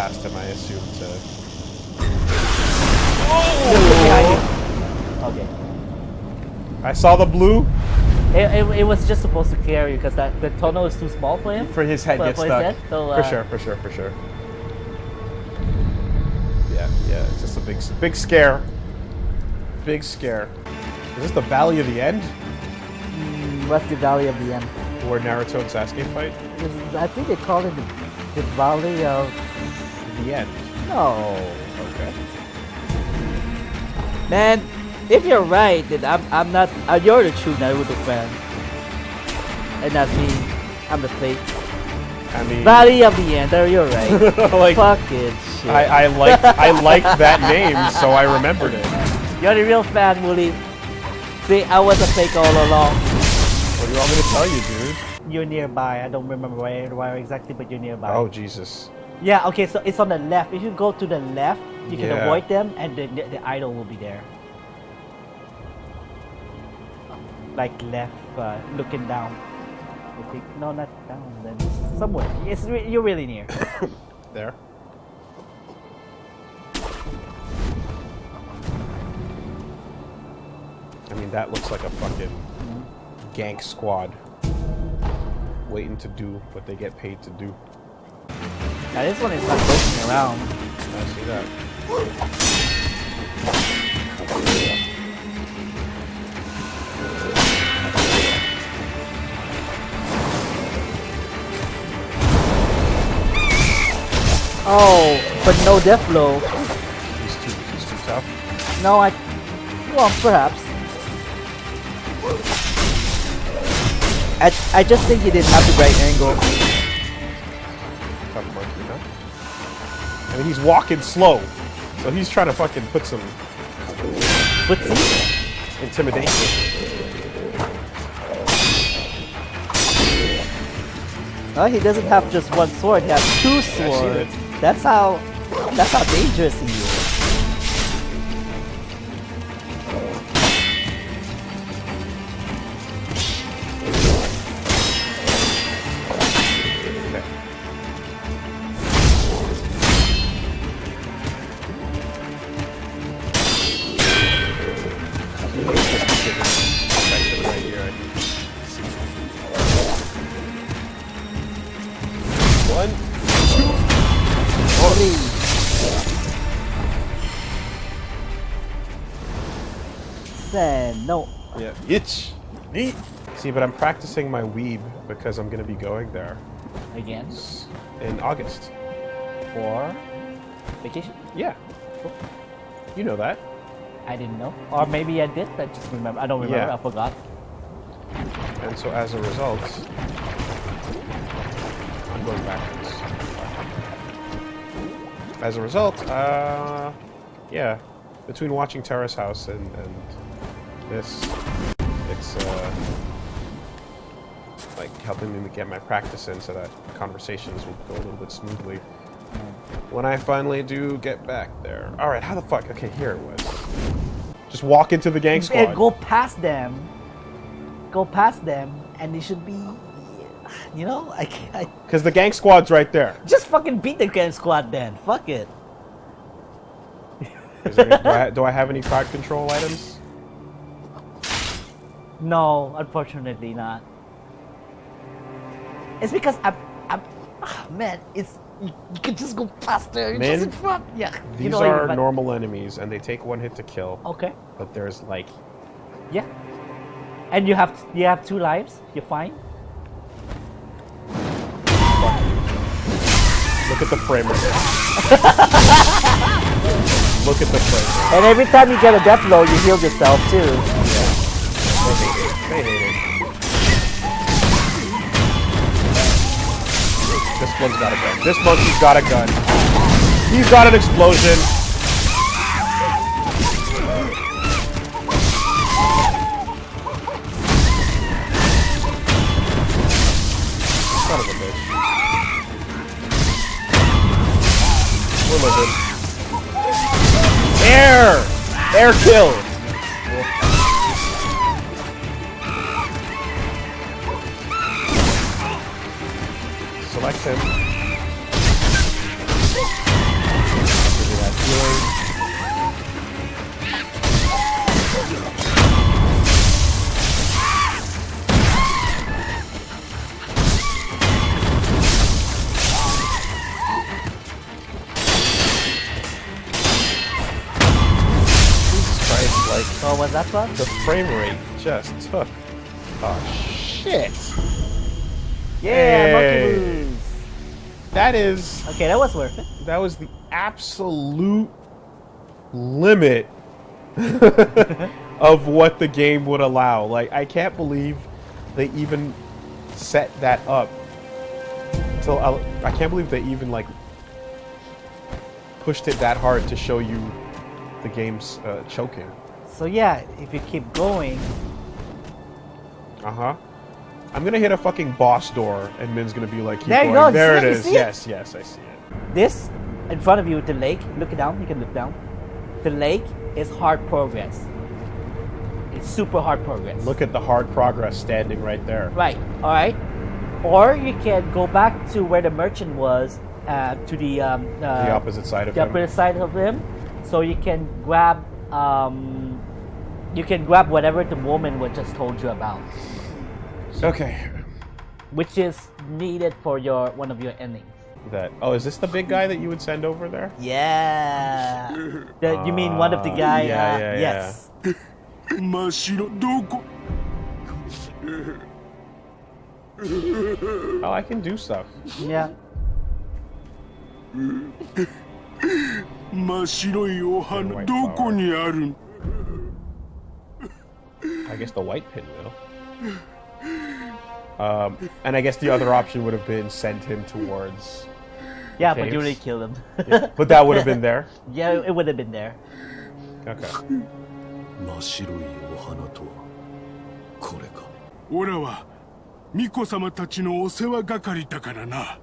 past him, I assume, to... Oh! Okay. I saw the blue. It was just supposed to carry because the tunnel is too small for him. For his head gets stuck. Head, so, for sure. Yeah, it's just a big scare. Big scare. Is this the Valley of the End? What's the Valley of the End? Where Naruto and Sasuke fight? I think they call it the Valley of the End. No. Okay. Man, if you're right, then I'm not. You're the true Naruto fan, and not me. I'm the fake. I mean, Valley of the End. You're right. Like, fucking shit. I liked that name, so I remembered it. You're the real fan, Woolie. See, I was a fake all along. What do you want me to tell you, dude? You're nearby. I don't remember where exactly, but you're nearby. Oh, Jesus. Yeah, okay, so it's on the left. If you go to the left, you can avoid them, and the idol will be there. Like left, looking down. I think, no, not down, then somewhere. You're really near. There. I mean, that looks like a fucking gank squad waiting to do what they get paid to do. Now this one is not looking around. I see that. Oh, but no death blow. He's too tough. No, well, perhaps. I just think he didn't have the right angle. Tough monkey, huh? I mean, he's walking slow, so he's trying to fucking put some intimidation. He doesn't have just one sword; he has two swords. That's how dangerous he is. One, two, three. Then no. Yeah, itch. Neat. See, but I'm practicing my weeb because I'm gonna be going there Again? in August. For vacation? Yeah. You know that. I didn't know. Or maybe I did, I just remember. I don't remember, Yeah. I forgot. And so as a result, I'm going backwards. As a result, yeah, between watching Terrace House and this, it's like helping me get my practice in so that conversations will go a little bit smoothly when I finally do get back there. All right, how the fuck? Okay, here it was. Just walk into the gang squad. Go past them. Go past them, and it should be, you know, Because the gang squad's right there. just fucking beat the gang squad then. Fuck it. Is there any, do I have any crowd control items? No, unfortunately not. It's because man, it's you can just go faster. You're just in front. Yeah. These you know, are normal enemies, and they take one hit to kill. Okay. But there's like, Yeah. And you have 2 lives. You're fine. look at the frame rate. Look at the frame rate. And every time you get a death blow, you heal yourself too. Yeah. They hate it. They hate it. This one's got a gun. This monkey's got a gun. He's got an explosion. Son of a bitch. We're living. Air! Air kill! Select him. doing? Like, Oh, was that fun? the frame rate just took a shit. Yeah, monkey Hey. moves. That is, Okay, that was worth it. that was the absolute limit of what the game would allow. Like, I can't believe they even set that up. I can't believe they even, like, pushed it that hard to show you the game's choking. So yeah, if you keep going, Uh-huh. I'm gonna hit a fucking boss door, and Min's gonna be like, keep There you going. go, There it see it? You is. see it? Yes, yes, I see it. this in front of you, the lake. Look down. You can look down. The lake is hard progress. It's super hard progress. Look at the hard progress standing right there. Right. All right. Or you can go back to where the merchant was, to the The opposite side of the him. opposite side of him, so you can grab whatever the woman was just told you about, Okay. which is needed for one of your endings. Oh, is this the big guy that you would send over there? Yeah. You mean one of the guy? yeah. Yes. Oh, I can do stuff. Yeah. 真っ白いお花どこにあるん I guess the white pinwheel. And I guess the other option would have been send him towards. Yeah, but you Caves. already killed him. Yeah. But that would have been there. Yeah, it would have been there. Okay. 真っ白いお花とはこれかオラは巫女様たちのお世話係だからな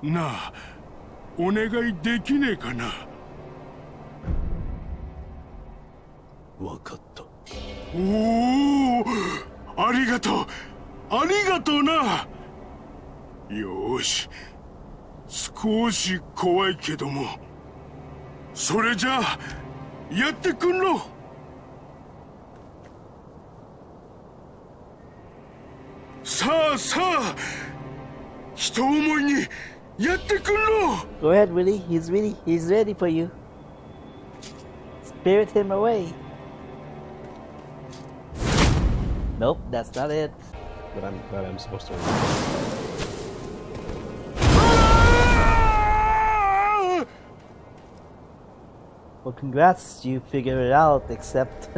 なあお願いできねえかなわかったおおありがとうありがとうなよーし少し怖いけどもそれじゃあやってくんろさあさあ人思いにやってくんろ Go ahead, Willie. He's ready for you. Spirit him away. Nope, that's not it. That I'm supposed to. Well, congrats, you figured it out. Except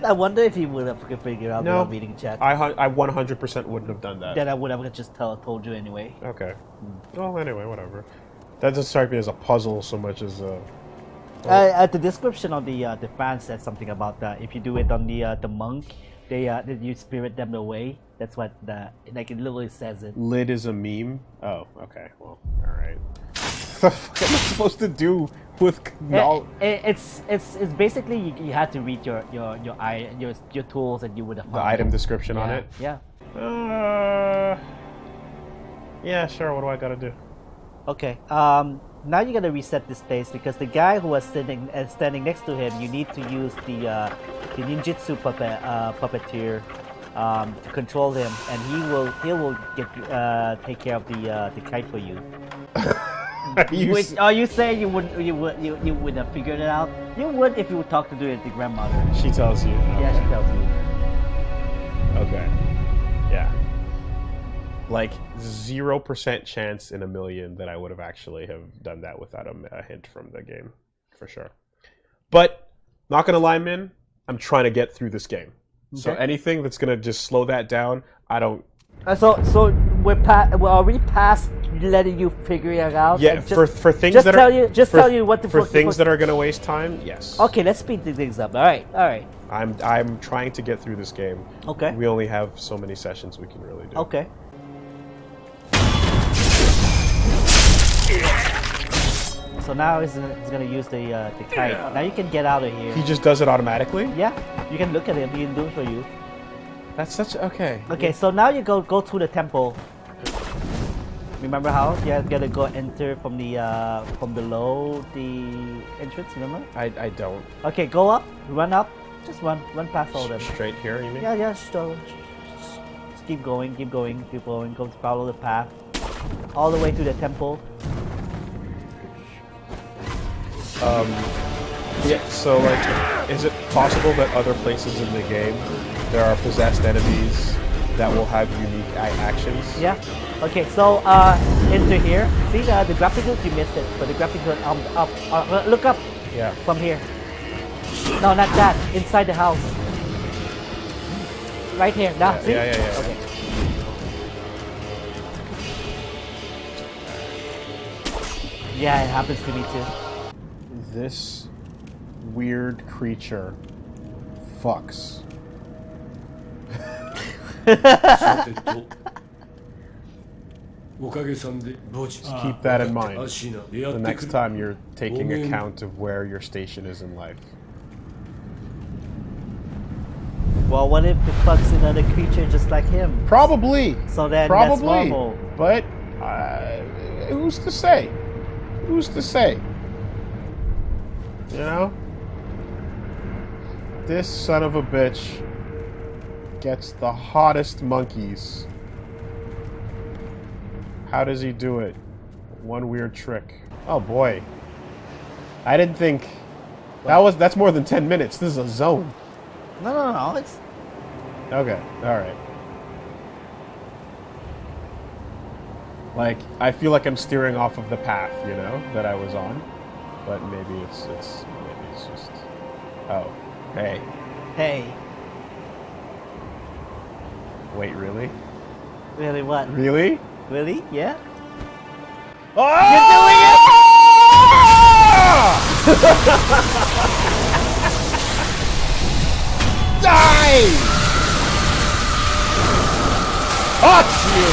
I wonder if you would have figured out No. without reading chat. I 100% wouldn't have done that. Then I would have just told you anyway. Okay. Well, anyway, whatever. That doesn't strike me as a puzzle so much as a. The description of the fan said something about that. If you do it on the monk, you spirit them away. That's what it literally says it. Lid is a meme. Oh, okay. Well, all right. What the fuck am I supposed to do with knowledge? It's basically you had to read your tools and you would have The found item it. description on Yeah, it. Yeah. Yeah, sure. What do I gotta do? Okay. Now you gotta reset this place because the guy who was standing next to him, you need to use the ninjutsu puppeteer to control him, and he will take care of the kite for you. Are you saying you would have figured it out? You would if you would talk to the grandmother. She tells you. Yeah, she tells you. Okay. Yeah. Like 0% chance in a million that I would have actually have done that without a hint from the game, for sure. But not gonna lie, Min, I'm trying to get through this game. Okay. So anything that's gonna just slow that down, I don't. So we're already past letting you figure it out. Yeah, for things just that tell are you just tell you what the for things that are gonna waste time. Yes. Okay, let's speed things up. All right. I'm trying to get through this game. Okay. We only have so many sessions we can really do. Okay. So now he's gonna use the kite. Now you can get out of here. He just does it automatically? Yeah, you can look at him. He can do it for you. That's such okay. Okay, so now you go to the temple. Remember how you gotta go enter from below the entrance? Remember? I don't. Okay, go up, run up, just run past all them. Straight here, you mean? Yeah, just keep going, go follow the path, all the way to the temple. Yeah, so like, is it possible that other places in the game there are possessed enemies that will have unique actions? Yeah. Okay, so enter here. See the grappling hook? You missed it. But the grappling hook up. Look up. Yeah. From here. No, not that. Inside the house. Right here. Now, Yeah, see? yeah. Okay. Yeah, it happens to me too. This weird creature fucks. さてとおかげさんで墓地 Keep that in mind アシナや the ってく next る time you're taking Woman. account of where your station is in life. Well, what if it fucks another creature just like him? Probably. So then that's Probably. normal. But who's to say? Who's to say? You know? This son of a bitch gets the hottest monkeys. How does he do it? One weird trick. Oh boy. I didn't think that's more than 10 minutes. This is a zone. No, it's... Okay, alright. Like, I feel like I'm steering off of the path, you know, that I was on. But maybe it's just... Oh. Hey. Hey. Wait, really? Really what? Really? Really? Yeah? Oh! You're doing it! Die! Fuck you!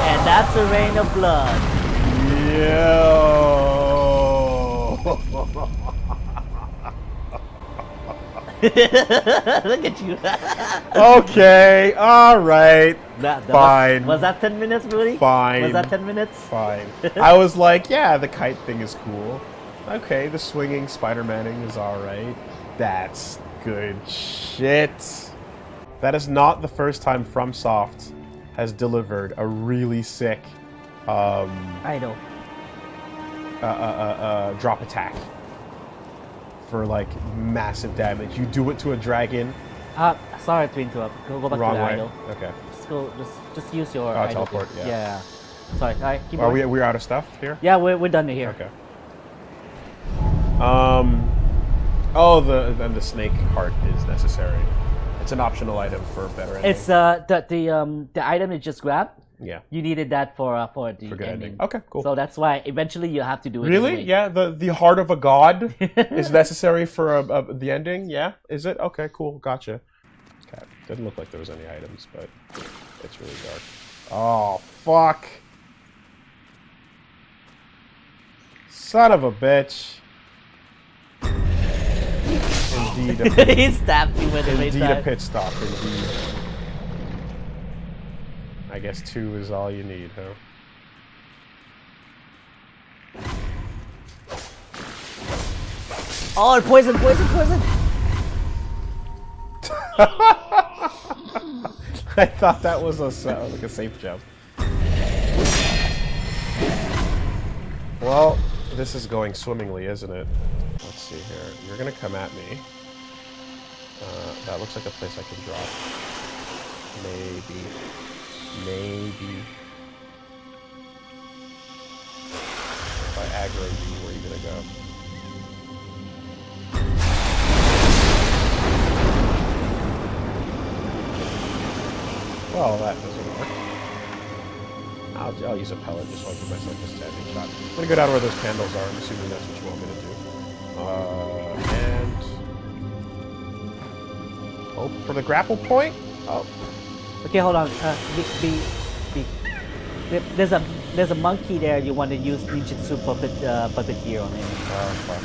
And that's a rain of blood. Yo! Look at you. Okay, alright. Fine. Was that 10 minutes, Rudy? Fine. Was that 10 minutes? Fine. I was like, yeah, the kite thing is cool. Okay, the swinging Spider-Maning is alright. That's good shit. That is not the first time FromSoft has delivered a really sick I know. drop attack for like massive damage. You do it to a dragon. Sorry to interrupt. Go back Wrong to the way. idol. Okay. Just use your idol. teleport, thing. yeah. Sorry, alright, keep Are going. we're out of stuff here? Yeah, we're done here. Okay. Oh, the snake heart is necessary. It's an optional item for better ending. It's the item you just grabbed. Yeah. You needed that for the For good ending. ending. Okay, cool. So that's why eventually you have to do it. Really? Anyway. Yeah. The heart of a god is necessary for the ending. Yeah. Is it? Okay. Cool. Gotcha. Okay. Didn't look like there was any items, but it's really dark. Oh fuck! Son of a bitch. Indeed. He stabbed you with it. Indeed a pit stop. Indeed. I guess 2 is all you need, huh? Oh, poison! I thought that was like a safe jump. Well, this is going swimmingly, isn't it? Let's see here. You're gonna come at me. That looks like a place I can drop. Maybe. If I aggro you, where are you gonna go? Well, that doesn't work. I'll use a pellet just so I give myself a standing shot. I'm gonna go down where those candles are. I'm assuming that's what you want me to do. And hope for the grapple point. Oh, Okay, hold on. There's a monkey there. You want to use ninjutsu puppeteer on him. fuck.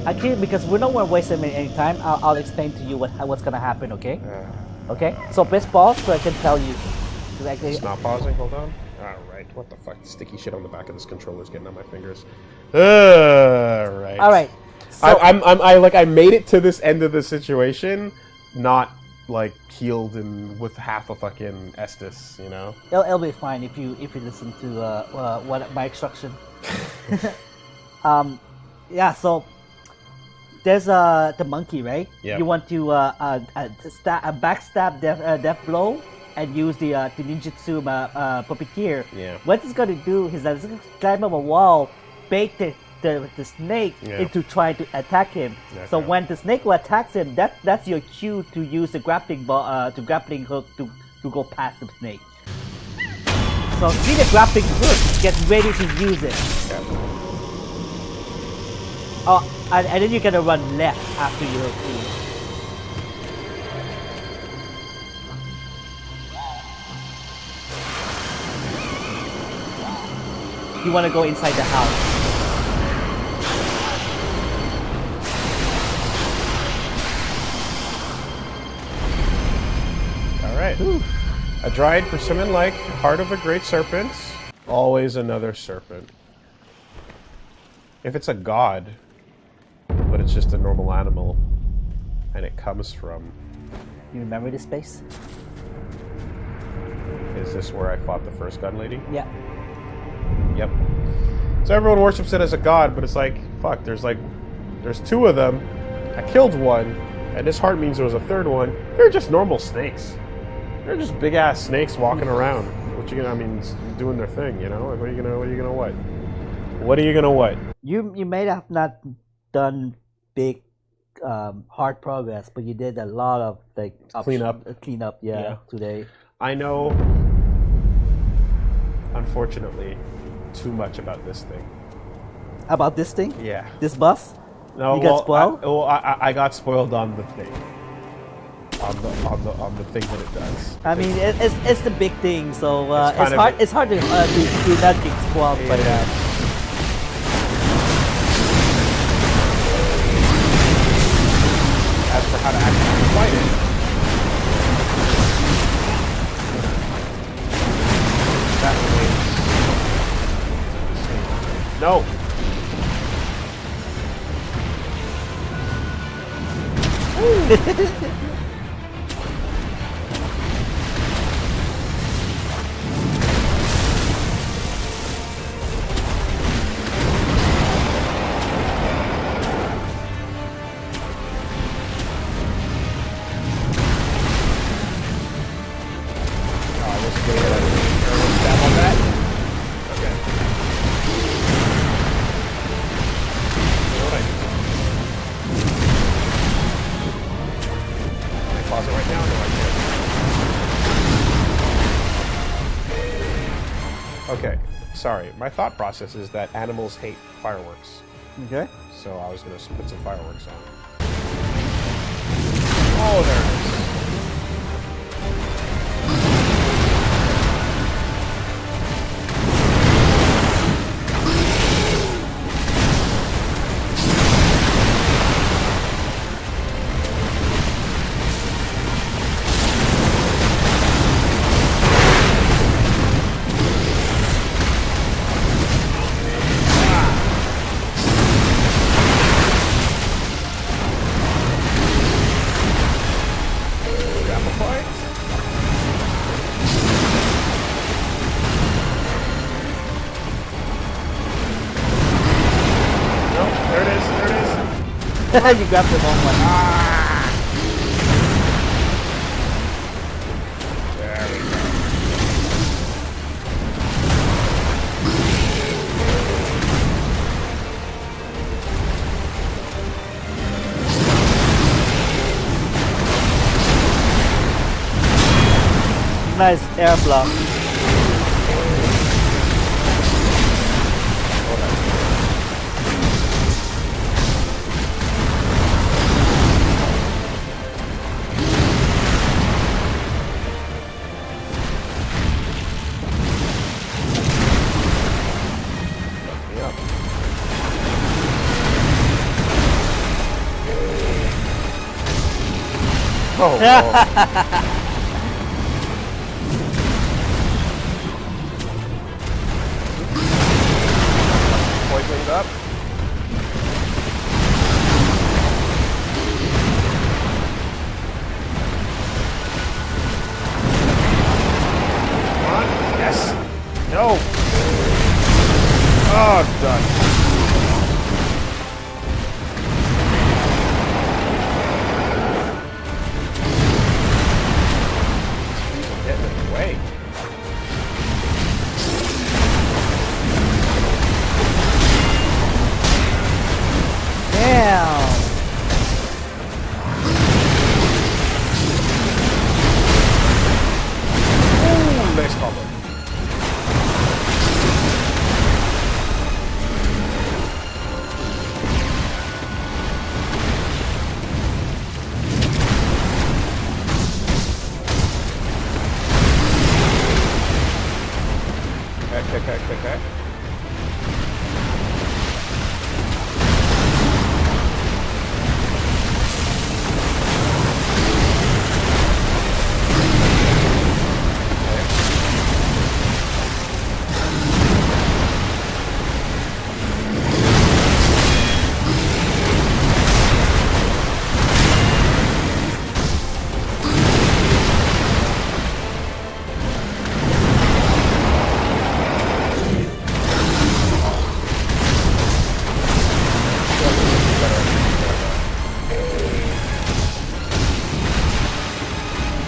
I can't because we don't want to waste any time. I'll explain to you what's gonna happen. Okay. Okay. So press pause so I can tell you. It's not pausing. Hold on. All right. What the fuck? Sticky shit on the back of this controller's getting on my fingers. Right. All right. So, I made it to this end of the situation, not like healed and with half a fucking Estus, you know. it'll be fine if you listen to what my instruction. Yeah. So there's the monkey, right? Yeah. You want to backstab death blow and use the ninjutsu puppeteer. Yeah. What it's gonna do is that it's gonna climb up a wall, bait the snake into trying to attack him. Okay. So when the snake attacks him, that's your cue to use the grappling hook to go past the snake. So see the grappling hook, get ready to use it. Okay. Oh, and then you're gonna run left after you hook E. You want to go inside the house. Alright. A dryad persimmon-like heart of a great serpent. Always another serpent. If it's a god, but it's just a normal animal, and it comes from... You remember this place? Is this where I fought the first gun lady? Yeah. Yep. So everyone worships it as a god, but it's like, fuck, there's two of them. I killed one, and this heart means there was a third one. They're just normal snakes. They're just big ass snakes walking around. What you gonna? I mean, doing their thing, you know. Like, what are you gonna what? What are you gonna what? You may have not done big hard progress, but you did a lot of like cleanup, yeah, today. I know, unfortunately, too much about this thing. About this thing? Yeah. This bus? No, You got spoiled? I got spoiled on the thing. On the thing that it does. I mean, it's the big thing, so It's hard to not get spoiled by that. As for how to actually fight it. That remains. No. Okay, sorry. My thought process is that animals hate fireworks. Okay. So I was going to put some fireworks on. Oh, there it is. You grabbed the wrong one. There we go. Nice air block. Oh, poisoned up. Come on. Yes. No. Oh, done. Damn! Ooh, nice combo. Okay.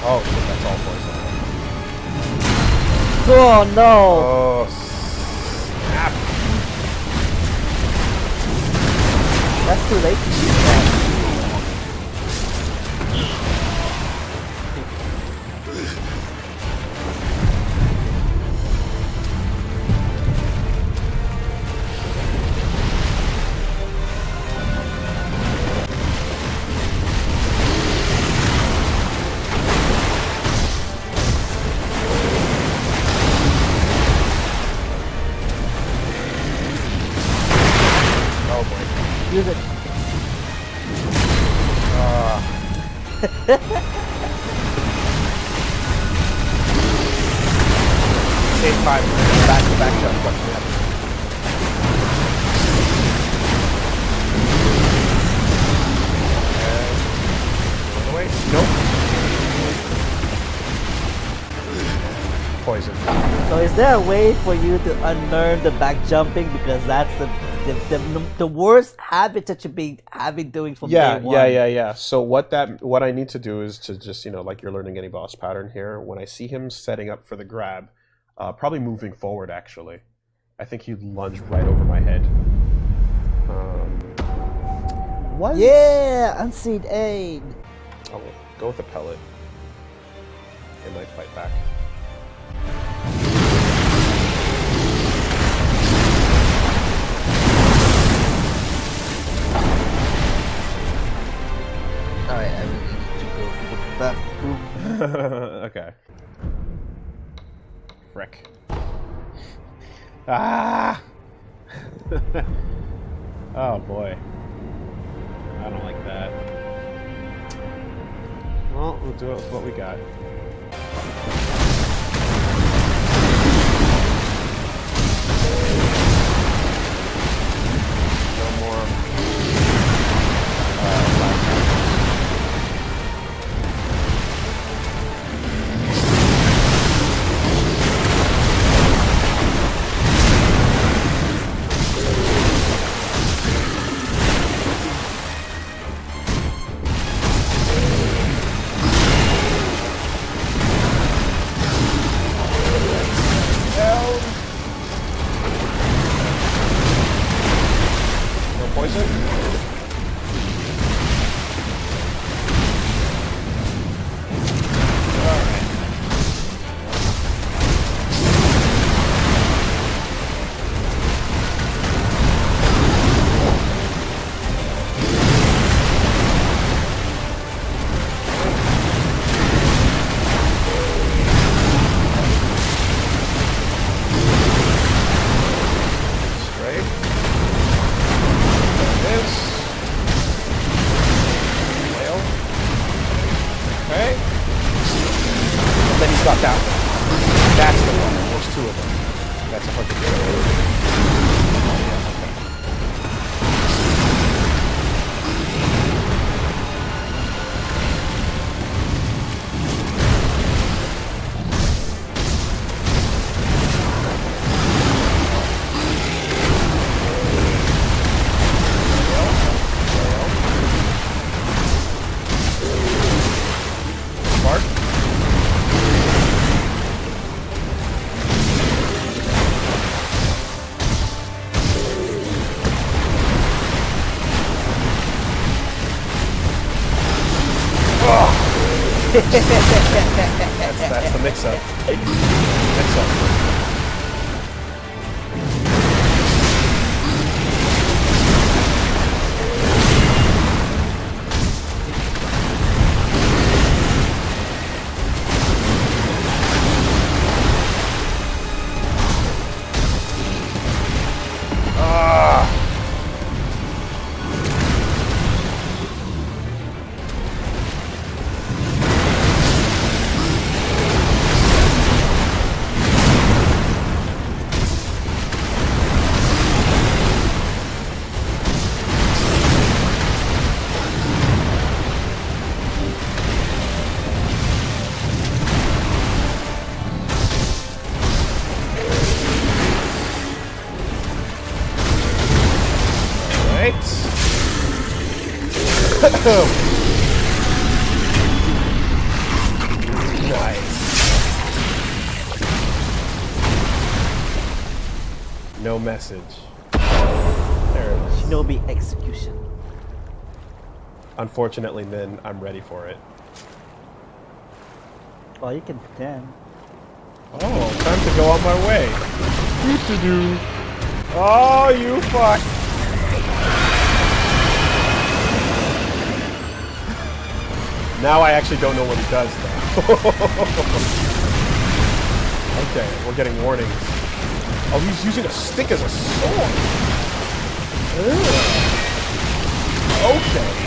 Oh shit, that's all poison. Oh no! Oh, snap. That's too late to use that. Use it. Same time, back jump. What's happening? Run away? Nope. Poison. So is there a way for you to unlearn the back jumping, because that's the worst habit that you've been doing from day one? Yeah. So what I need to do is to just, like you're learning any boss pattern here. When I see him setting up for the grab, probably moving forward actually, I think he'd lunge right over my head. What? Yeah, unseen aid. I'll go with the pellet. It might fight back. Alright, I really need to go to the bathroom. Okay. Frick. Ah! Oh boy. I don't like that. Well, we'll do it with what we got. No more. That's the one. There's two of them. That's 100%. That's the mix-up. Mix-up. Nice. No message. There it is. Shinobi execution. Unfortunately, Min, I'm ready for it. Oh, you can pretend. Oh, time to go on my way. Do-do-do. Oh, you fuck. Now I actually don't know what he does, though. Okay, we're getting warnings. Oh, he's using a stick as a sword. Ugh. Okay.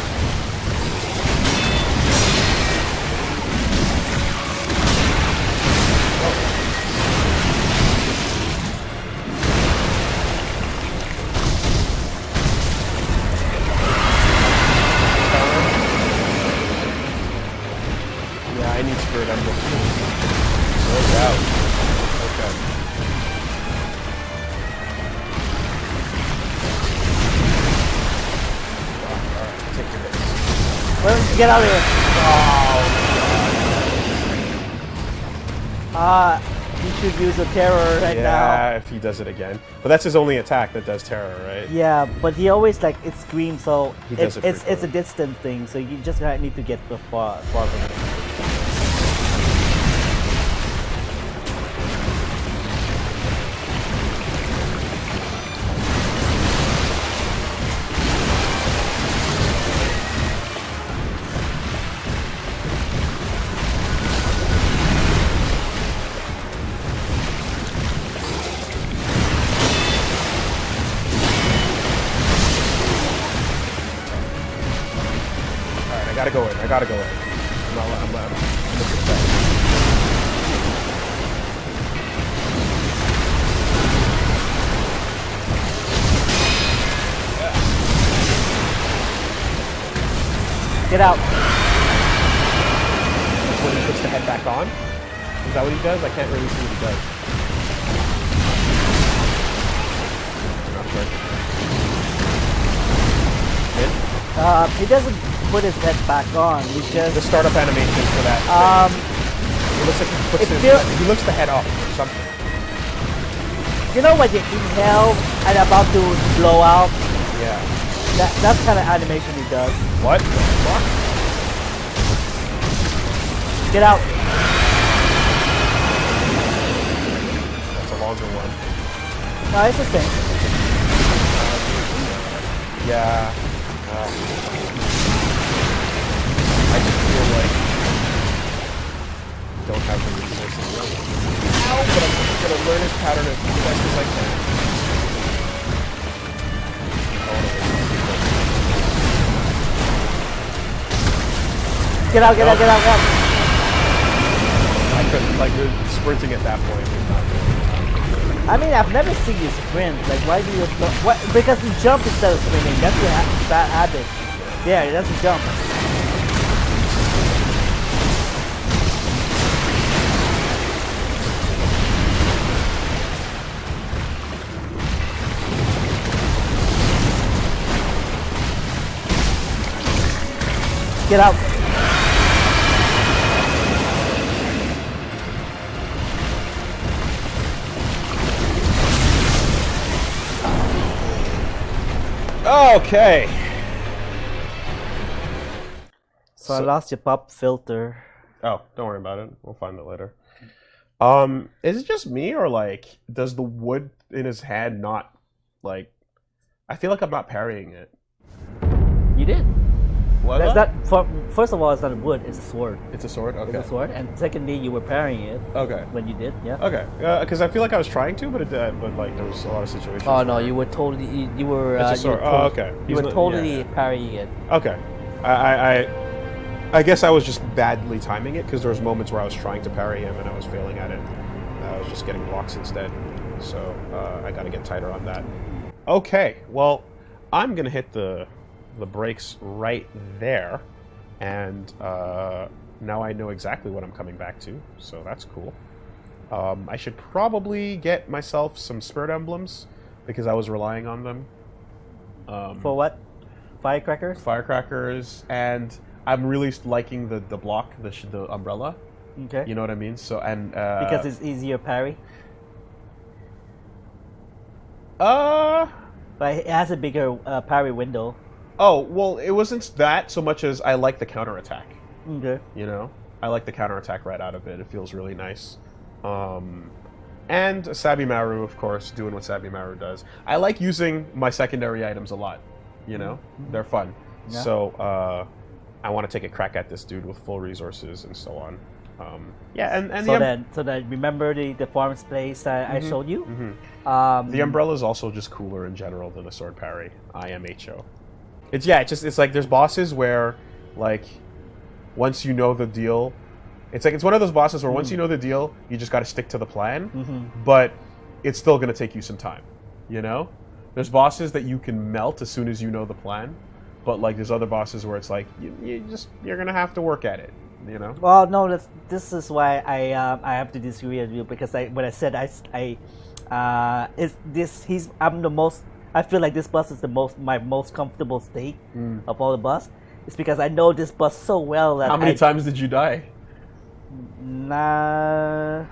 I need Spirit Emblem. No doubt. Okay. Alright, take your hits. Well, get out of here. Oh, You should use a terror right now. yeah, if he does it again. But that's his only attack that does terror, right? Yeah, but he always like it screams, so He does it it's a frequently. distant thing. So you just need to get far from it. Alright, I gotta go in. I gotta go in. I'm looking back. Get out. That's when he puts the head back on? Is that what he does? I can't really see what he does. I'm not sure. Min? He doesn't put his head back on. He The just startup animation for that. It looks like he puts he lifts the head up or something. you know when you inhale and about to blow out. Yeah. That's kind of animation he does. What? The fuck? Get out. That's a longer one. No, it's the same. Yeah. I just feel like I don't have the resources. Ow, but I'm gonna learn his pattern as best as I can. Get out. I couldn't, like, the sprinting at that point is not good. I mean, I've never seen you sprint. Like, why do you? What? Because you jump instead of sprinting. That's your bad habit. Yeah, that's a jump. Get out. Okay. So I lost your pop filter. Oh, don't worry about it. We'll find it later. Is it just me, or like, does the wood in his hand not, like, I feel like I'm not parrying it. You did. What? That's not. First of all, it's not a wood. It's a sword. It's a sword. Okay. It's a sword, and secondly, you were parrying it. Okay. When you did, yeah. Okay. Because I feel like I was trying to, but like there was a lot of situations. Oh no, you were totally. You were. It's a sword. Oh, okay. You were totally parrying it. Okay. I guess I was just badly timing it, because there was moments where I was trying to parry him and I was failing at it. I was just getting blocks instead. So I got to get tighter on that. Okay. Well, I'm gonna hit the brakes right there, and now I know exactly what I'm coming back to, so that's cool. I should probably get myself some spirit emblems, because I was relying on them. For what? Firecrackers? Firecrackers, and I'm really liking the block, the umbrella. Okay. You know what I mean? So, and because it's easier parry? But it has a bigger parry window. Oh, well, it wasn't that so much as I like the counterattack. Okay. You know? I like the counterattack right out of it. It feels really nice. And Sabimaru, of course, doing what Sabimaru does. I like using my secondary items a lot. You know? They're fun. Yeah. So, I want to take a crack at this dude with full resources and so on. Yeah, and so then remember the farm's place I showed you? The umbrella is also just cooler in general than the sword parry. IMHO. It's like there's bosses where, like, once you know the deal, it's one of those bosses where once you know the deal, you just got to stick to the plan, but it's still going to take you some time, you know? There's bosses that you can melt as soon as you know the plan, but like there's other bosses where it's like you're going to have to work at it, you know? Well, no, this is why I have to disagree with you, because when I said I feel like this boss is my most comfortable state of all the boss. It's because I know this boss so well that How many times did you die? Nah.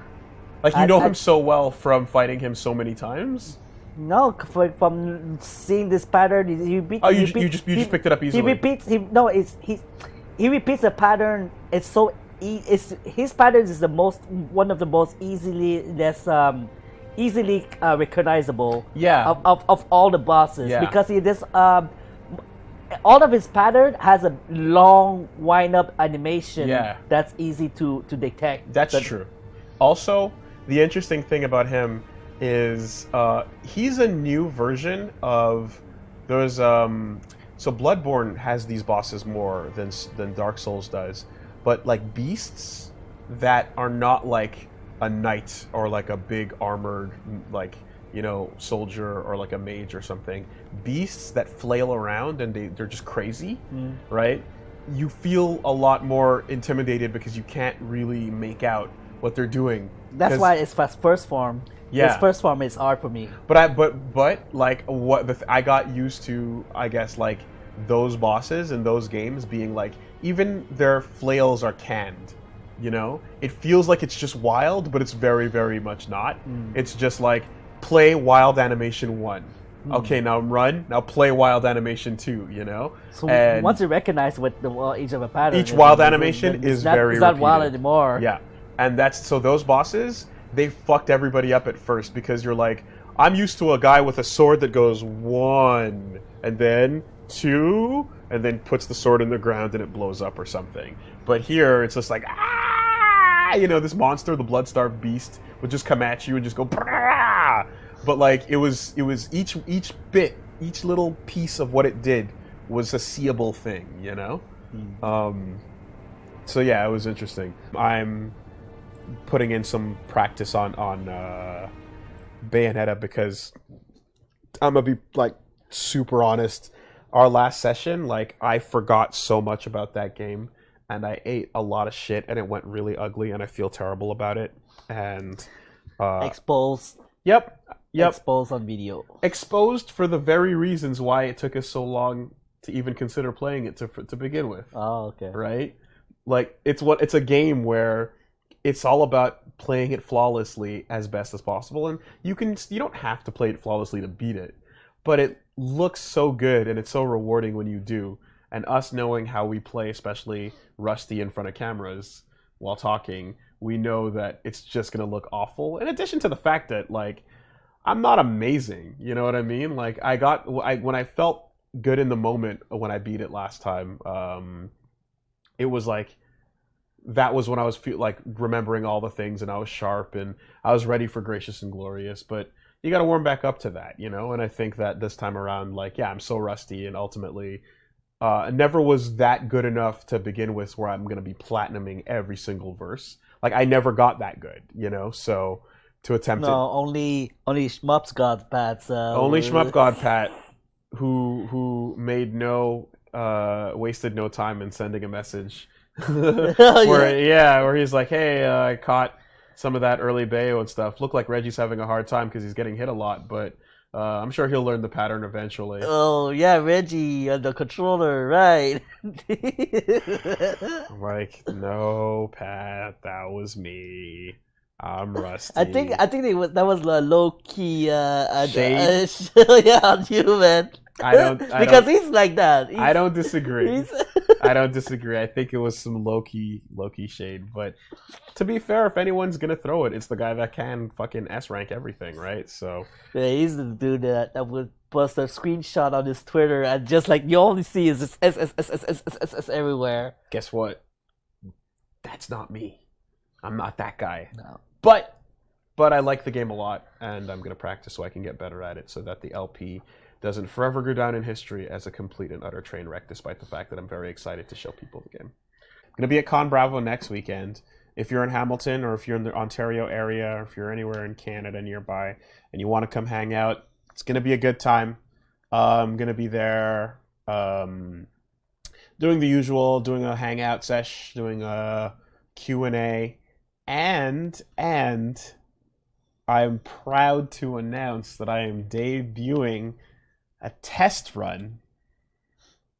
Like you know him so well from fighting him so many times? No, from seeing this pattern, you just picked it up easily. He repeats a pattern. It's so his patterns is one of the most easily recognizable of all the bosses, because all of his pattern has a long wind-up animation that's easy to detect. That's true. Also, the interesting thing about him is he's a new version of so Bloodborne has these bosses more than Dark Souls does, but like beasts that are not like a knight or like a big armored soldier or like a mage or something. Beasts that flail around and they're just crazy, right? You feel a lot more intimidated because you can't really make out what they're doing. That's why it's first form. Yeah, his first form is hard for me. But like I got used to, I guess, like those bosses in those games being like even their flails are canned. You know, it feels like it's just wild, but it's very, very much not. It's just like play wild animation 1. Okay, now run. Now play wild animation 2. You know. So and once you recognize what each of a pattern, each wild animation is very. It's not wild anymore. Yeah, and so those bosses, they fucked everybody up at first because you're like, I'm used to a guy with a sword that goes 1 and then 2 and then puts the sword in the ground and it blows up or something. But here it's just like this monster, the blood-starved beast, would just come at you and just go Brah! But like it was each little piece of what it did was a seeable thing, you know? So yeah, it was interesting. I'm putting in some practice on Bayonetta, because I'm gonna be like super honest. Our last session, like, I forgot so much about that game, and I ate a lot of shit, and it went really ugly, and I feel terrible about it. And Exposed. Yep. Exposed on video. Exposed for the very reasons why it took us so long to even consider playing it to begin with. Oh, okay. Right? Like, it's a game where it's all about playing it flawlessly as best as possible, and you don't have to play it flawlessly to beat it, but it looks so good and it's so rewarding when you do. And us knowing how we play, especially Rusty in front of cameras while talking, we know that it's just going to look awful. In addition to the fact that, like, I'm not amazing, you know what I mean? Like, when I felt good in the moment when I beat it last time, it was like, that was when I was like remembering all the things, and I was sharp and I was ready for Gracious and Glorious. But you got to warm back up to that, you know? And I think that this time around, like, yeah, I'm so rusty, and ultimately never was that good enough to begin with where I'm going to be platinuming every single verse. Like, I never got that good, you know? So to attempt it... No, only Shmups got Pat. Only Shmup got Pat, who made wasted no time in sending a message where he's like, hey, I caught some of that early Bayo and stuff. Looked like Reggie's having a hard time because he's getting hit a lot, but I'm sure he'll learn the pattern eventually. Oh yeah, Reggie on the controller, right? I'm like, no, Pat, that was me. I'm rusty. I think that was a low key shade. Yeah, on you, man. He's like that. I don't disagree. I don't disagree. I think it was some low key shade. But to be fair, if anyone's gonna throw it, it's the guy that can fucking S rank everything, right? So yeah, he's the dude that would post a screenshot on his Twitter, and just like you only see is just S everywhere. Guess what? That's not me. I'm not that guy. No. But I like the game a lot, and I'm gonna practice so I can get better at it, so that the LP doesn't forever go down in history as a complete and utter train wreck, despite the fact that I'm very excited to show people the game. I'm going to be at Con Bravo next weekend. If you're in Hamilton, or if you're in the Ontario area, or if you're anywhere in Canada nearby, and you want to come hang out, it's going to be a good time. I'm going to be there doing the usual, doing a hangout sesh, doing a Q&A, and I'm proud to announce that I am debuting a test run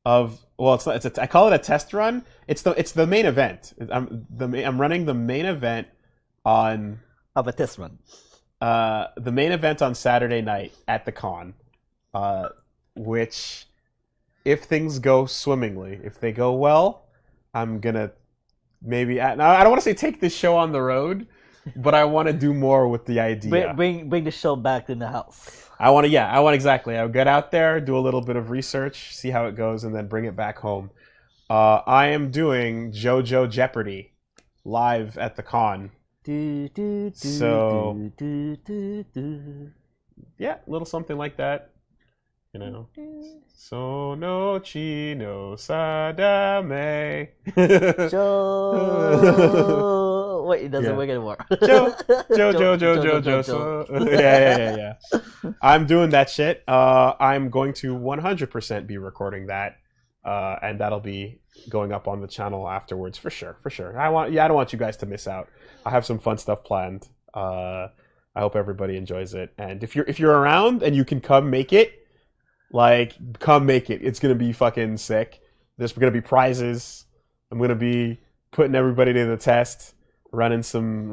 of, well, it's not, I call it a test run. It's the main event. I'm running the main event on of a test run. The main event on Saturday night at the con, which, if things go swimmingly, if they go well, I'm gonna maybe now I don't want to say take this show on the road, but I want to do more with the idea. Bring the show back in the house. I want exactly. I'll get out there, do a little bit of research, see how it goes, and then bring it back home. I am doing JoJo Jeopardy live at the con. So, yeah, a little something like that. You know. Sonochi no Sadame. Wait, it doesn't work anymore. Joe. Yeah. I'm doing that shit. I'm going to 100% be recording that, and that'll be going up on the channel afterwards for sure. I don't want you guys to miss out. I have some fun stuff planned. I hope everybody enjoys it, and if you're around and you can come make it, come make it. It's gonna be fucking sick. There's gonna be prizes. I'm gonna be putting everybody to the test. Running some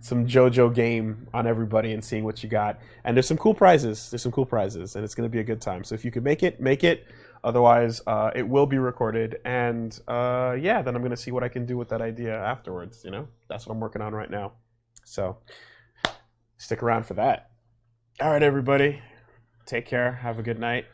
JoJo game on everybody and seeing what you got. And there's some cool prizes. And it's going to be a good time. So if you could make it. Otherwise, it will be recorded. And then I'm going to see what I can do with that idea afterwards. You know, that's what I'm working on right now. So stick around for that. All right, everybody. Take care. Have a good night.